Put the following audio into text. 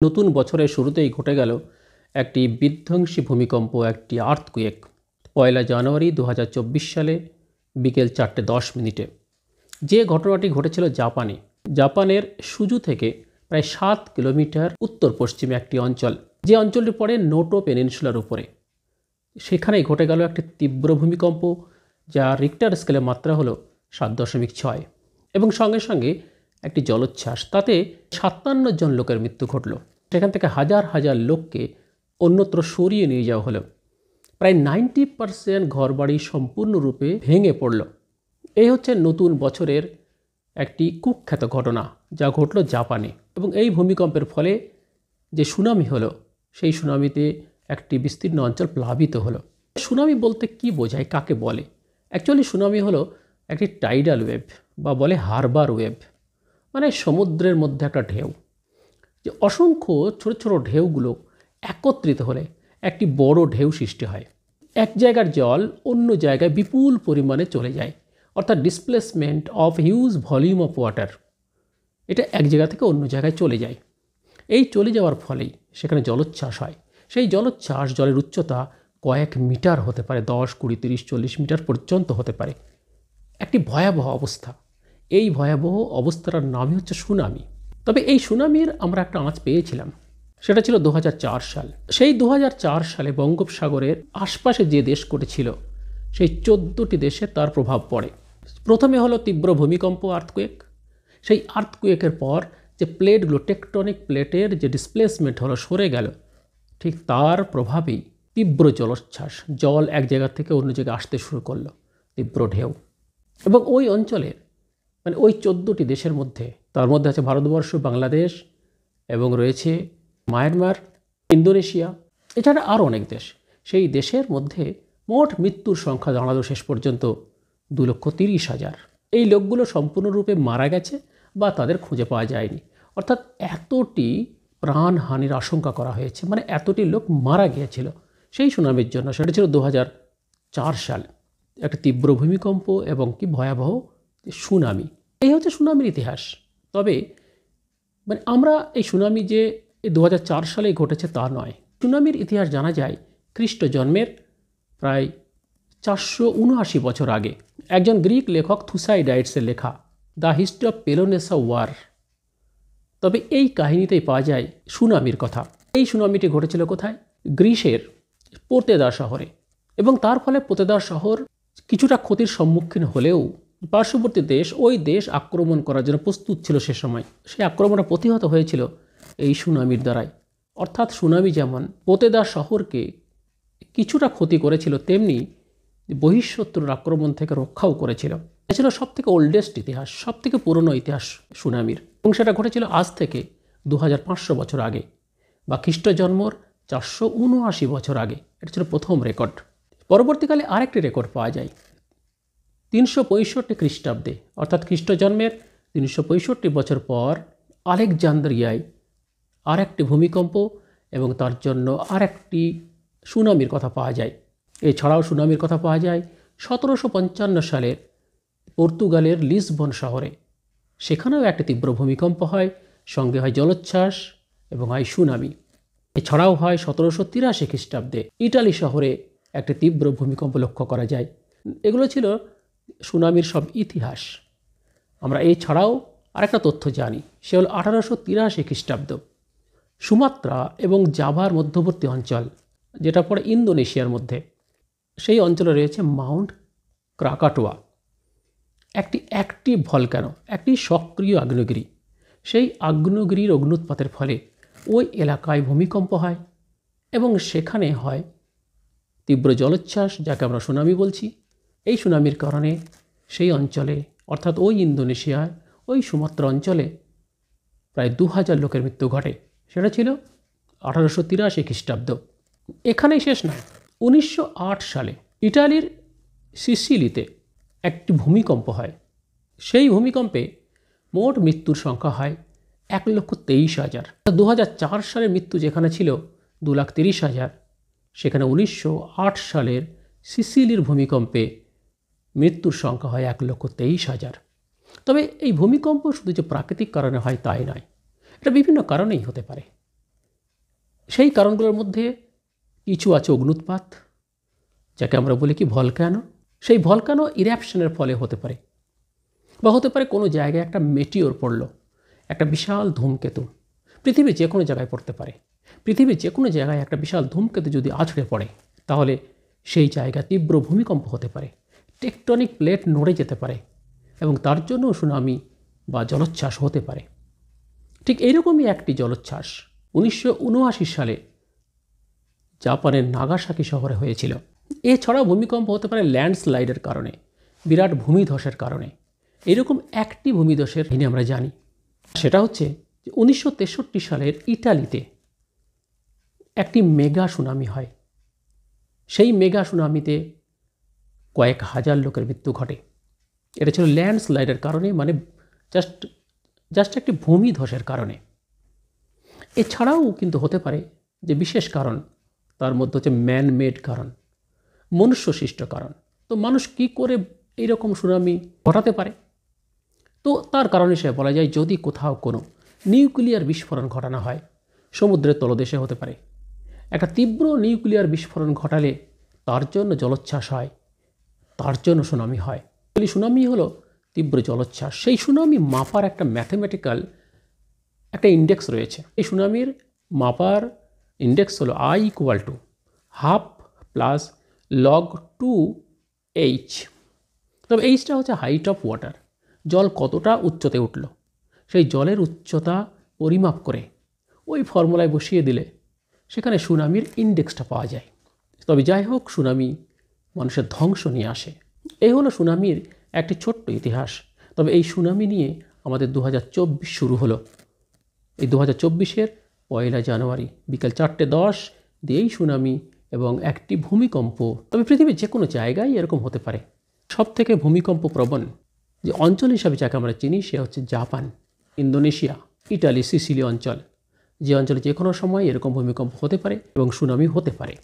নতুন বছরের শুরুতেই ঘটে গেল একটি বিধ্বংসী ভূমিকম্প, একটি আর্থকুয়েক। 1 জানুয়ারি 2024 সালে বিকেল 4:10 যে ঘটনাটি ঘটেছিল জাপানের সুজু থেকে প্রায় 7 কিলোমিটার উত্তর পশ্চিমে একটি অঞ্চল, যে অঞ্চলটি পড়ে নোটো পেনিনসুলার উপরে। সেখানেই ঘটে গেল একটি তীব্র ভূমিকম্প, যা রিক্টার স্কেলে মাত্রা হলো 7.6 এবং সঙ্গে সঙ্গে একটি জলোচ্ছ্বাস। তাতে 57 জন লোকের মৃত্যু ঘটল। সেখান থেকে হাজার হাজার লোককে অন্যত্র সরিয়ে নিয়ে যাওয়া হলো। প্রায় 90% ঘরবাড়ি সম্পূর্ণরূপে ভেঙে পড়ল। এই হচ্ছে নতুন বছরের একটি কুখ্যাত ঘটনা, যা ঘটল জাপানে। এবং এই ভূমিকম্পের ফলে যে সুনামি হলো, সেই সুনামিতে একটি বিস্তীর্ণ অঞ্চল প্লাবিত হলো। সুনামি বলতে কি বোঝায়, কাকে বলে? অ্যাকচুয়ালি সুনামি হলো একটি টাইডাল ওয়েভ বা বলে হারবার ওয়েভ, মানে সমুদ্রের মধ্যে একটা ঢেউ। যে অসংখ্য ছোট ছোট ঢেউগুলো একত্রিত হলে একটি বড় ঢেউ সৃষ্টি হয়। এক জায়গার জল অন্য জায়গায় বিপুল পরিমাণে চলে যায়, অর্থাৎ displacement of huge volume of water. এটা এক জায়গা থেকে অন্য জায়গায় চলে যায়। এই চলে যাওয়ার ফলেই সেখানে জলোচ্ছ্বাস হয়। সেই জলোচ্ছ্বাস, জলের উচ্চতা কয়েক মিটার হতে পারে, 10, 20, 30, 40 মিটার পর্যন্ত হতে পারে। একটি ভয়াবহ অবস্থা। এই ভয়াবহ অবস্থার নামই হচ্ছে সুনামি। তবে এই সুনামির আমরা একটা আঁচ পেয়েছিলাম, সেটা ছিল 2004 সাল। সেই 2004 সালে বঙ্গোপসাগরের আশপাশে যে দেশ ঘটেছিল, সেই 14টি দেশে তার প্রভাব পড়ে। প্রথমে হলো তীব্র ভূমিকম্প, আর্থকুয়েক। সেই আর্থকুয়েকের পর যে প্লেটগুলো, টেকটনিক প্লেটের যে ডিসপ্লেসমেন্ট হলো, সরে গেল, ঠিক তার প্রভাবেই তীব্র জলোচ্ছ্বাস। জল এক জায়গা থেকে অন্য জায়গায় আসতে শুরু করলো, তীব্র ঢেউ। এবং ওই অঞ্চলের মানে ওই 14টি দেশের মধ্যে, তার মধ্যে আছে ভারতবর্ষ, বাংলাদেশ এবং রয়েছে মায়ানমার, ইন্দোনেশিয়া, এছাড়া আরও অনেক দেশ। সেই দেশের মধ্যে মোট মৃত্যুর সংখ্যা দাঁড়ালো শেষ পর্যন্ত 2,30,000। এই লোকগুলো সম্পূর্ণরূপে মারা গেছে বা তাদের খুঁজে পাওয়া যায়নি। অর্থাৎ এতটি প্রাণহানির আশঙ্কা করা হয়েছে, মানে এতটি লোক মারা গিয়েছিল সেই সুনামির জন্য। সেটা ছিল 2004 সাল, একটা তীব্র ভূমিকম্প এবং কি ভয়াবহ সুনামি। এই হচ্ছে সুনামির ইতিহাস। তবে মানে আমরা এই সুনামি যে 2004 সালে ঘটেছে তা নয়। সুনামির ইতিহাস জানা যায় খ্রিস্ট জন্মের প্রায় 479 বছর আগে একজন গ্রিক লেখক থুসাইডাইডসের লেখা দ্য হিস্ট্রি অফ পেলোনেসা ওয়ার। তবে এই কাহিনীতেই পাওয়া যায় সুনামির কথা। এই সুনামিটি ঘটেছিল কোথায়? গ্রিসের পোতেদা শহরে। এবং তার ফলে পোতেদা শহর কিছুটা ক্ষতির সম্মুখীন হলেও পার্শ্ববর্তী দেশ, ওই দেশ আক্রমণ করার জন্য প্রস্তুত ছিল সে সময়। সেই আক্রমণটা প্রতিহত হয়েছিল এই সুনামির দ্বারাই। অর্থাৎ সুনামি যেমন পোতেদা শহরকে কিছুটা ক্ষতি করেছিল, তেমনি বহিঃশত্রুর আক্রমণ থেকে রক্ষাও করেছিল। এটা ছিল সবথেকে ওল্ডেস্ট ইতিহাস, সবথেকে পুরনো ইতিহাস সুনামির। এবং সেটা ঘটেছিল আজ থেকে 2500 বছর আগে, বা খ্রিস্ট জন্মর 479 বছর আগে। এটা ছিল প্রথম রেকর্ড। পরবর্তীকালে আরেকটি রেকর্ড পাওয়া যায় 365 খ্রিস্টাব্দে, অর্থাৎ খ্রিস্ট জন্মের 365 বছর পর আলেকজান্দ্রিয়ায় আরেকটি ভূমিকম্প এবং তার জন্য আরেকটি সুনামির কথা পাওয়া যায়। এছাড়াও সুনামির কথা পাওয়া যায় 1755 সালের পর্তুগালের লিসবন শহরে। সেখানেও একটি তীব্র ভূমিকম্প হয়, সঙ্গে হয় জলোচ্ছ্বাস এবং হয় সুনামি। এছাড়াও হয় 1783 খ্রিস্টাব্দে ইটালি শহরে একটি তীব্র ভূমিকম্প লক্ষ্য করা যায়। এগুলো ছিল সুনামির সব ইতিহাস। আমরা এছাড়াও আরেকটা তথ্য জানি, সে হল 1883 খ্রিস্টাব্দ। সুমাত্রা এবং জাভার মধ্যবর্তী অঞ্চল, যেটা পড়ে ইন্দোনেশিয়ার মধ্যে, সেই অঞ্চলে রয়েছে মাউন্ট ক্রাকাটোয়া, একটি অ্যাক্টিভ ভলক্যানো, একটি সক্রিয় আগ্নেয়গিরি। সেই আগ্নেয়গিরির অগ্ন্যুৎপাতের ফলে ওই এলাকায় ভূমিকম্প হয় এবং সেখানে হয় তীব্র জলোচ্ছ্বাস, যাকে আমরা সুনামি বলছি। এই সুনামির কারণে সেই অঞ্চলে, অর্থাৎ ওই ইন্দোনেশিয়ায়, ওই সুমাত্রা অঞ্চলে প্রায় 2000 লোকের মৃত্যু ঘটে। সেটা ছিল 1883 খ্রিস্টাব্দ। এখানেই শেষ নয়। 1908 সালে ইটালির সিসিলিতে একটি ভূমিকম্প হয়। সেই ভূমিকম্পে মোট মৃত্যুর সংখ্যা হয় 1,23,000। 2004 সালের মৃত্যু যেখানে ছিল 2,30,000, সেখানে 1908 সালের সিসিলির ভূমিকম্পে মৃত্যুর সংখ্যা হয় 1,23,000। তবে এই ভূমিকম্প শুধু যে প্রাকৃতিক কারণে হয় তাই নয়, এটা বিভিন্ন কারণেই হতে পারে। সেই কারণগুলোর মধ্যে কিছু আছে অগ্নুৎপাত, যাকে আমরা বলি কি ভলক্যানো। সেই ভলক্যানো ইরাপশনের ফলে হতে পারে, বা হতে পারে কোনো জায়গায় একটা মেটিওর পড়ল, একটা বিশাল ধূমকেতু। পৃথিবীর যে কোনো জায়গায় পড়তে পারে। পৃথিবীর যে কোনো জায়গায় একটা বিশাল ধূমকেতু যদি আছড়ে পড়ে, তাহলে সেই জায়গা তীব্র ভূমিকম্প হতে পারে, টেকটনিক প্লেট নড়ে যেতে পারে, এবং তার জন্য সুনামি বা জলোচ্ছ্বাস হতে পারে। ঠিক এইরকমই একটি জলোচ্ছ্বাস 1979 সালে জাপানের নাগাসাকি শহরে হয়েছিল। এছাড়াও ভূমিকম্প হতে পারে ল্যান্ডস্লাইডের কারণে, বিরাট ভূমিধসের কারণে। এরকম একটি ভূমিধসের কাহিনী আমরা জানি, সেটা হচ্ছে যে 1963 সালের ইটালিতে একটি মেগা সুনামি হয়। সেই মেগা সুনামিতে কয়েক হাজার লোকের মৃত্যু ঘটে। এটা ছিল ল্যান্ডস্লাইডের কারণে, মানে জাস্ট একটি ভূমিধসের কারণে। এছাড়াও কিন্তু হতে পারে যে বিশেষ কারণ, তার মধ্যে হচ্ছে ম্যানমেড কারণ, মনুষ্যসৃষ্ট কারণ। তো মানুষ কি করে এইরকম সুনামি ঘটাতে পারে? তো তার কারণ হিসেবে বলা যায়, যদি কোথাও কোনো নিউক্লিয়ার বিস্ফোরণ ঘটানো হয়, সমুদ্রের তলদেশে হতে পারে। একটা তীব্র নিউক্লিয়ার বিস্ফোরণ ঘটালে তার জন্য জলোচ্ছ্বাস হয়, তার জন্য সুনামি হয়। সুনামি হলো তীব্র জলোচ্ছ্বাস। সেই সুনামি মাপার একটা ম্যাথমেটিক্যাল একটা ইন্ডেক্স রয়েছে। এই সুনামির মাপার ইন্ডেক্স হলো I = 1/2 log2h। তবে এইচটা হচ্ছে হাইট অফ ওয়াটার, জল কতটা উচ্চতে উঠল, সেই জলের উচ্চতা পরিমাপ করে ওই ফর্মুলায় বসিয়ে দিলে সেখানে সুনামির ইন্ডেক্সটা পাওয়া যায়। তবে যাই হোক, সুনামি মানুষের ধ্বংস নিয়ে আসে। এই হলো সুনামির একটি ছোট্ট ইতিহাস। তবে এই সুনামি নিয়ে আমাদের 2024 শুরু হলো। এই 2024-এর 1 জানুয়ারি বিকেল 4:10 দিয়েই সুনামি এবং একটি ভূমিকম্প। তবে পৃথিবীর যে কোনো জায়গায় এরকম হতে পারে। সবথেকে ভূমিকম্প প্রবণ যে অঞ্চল হিসাবে যাকে আমরা চিনি, সে হচ্ছে জাপান, ইন্দোনেশিয়া, ইটালি, সিসিলি অঞ্চল। যে অঞ্চলে যে কোনো সময় এরকম ভূমিকম্প হতে পারে এবং সুনামি হতে পারে।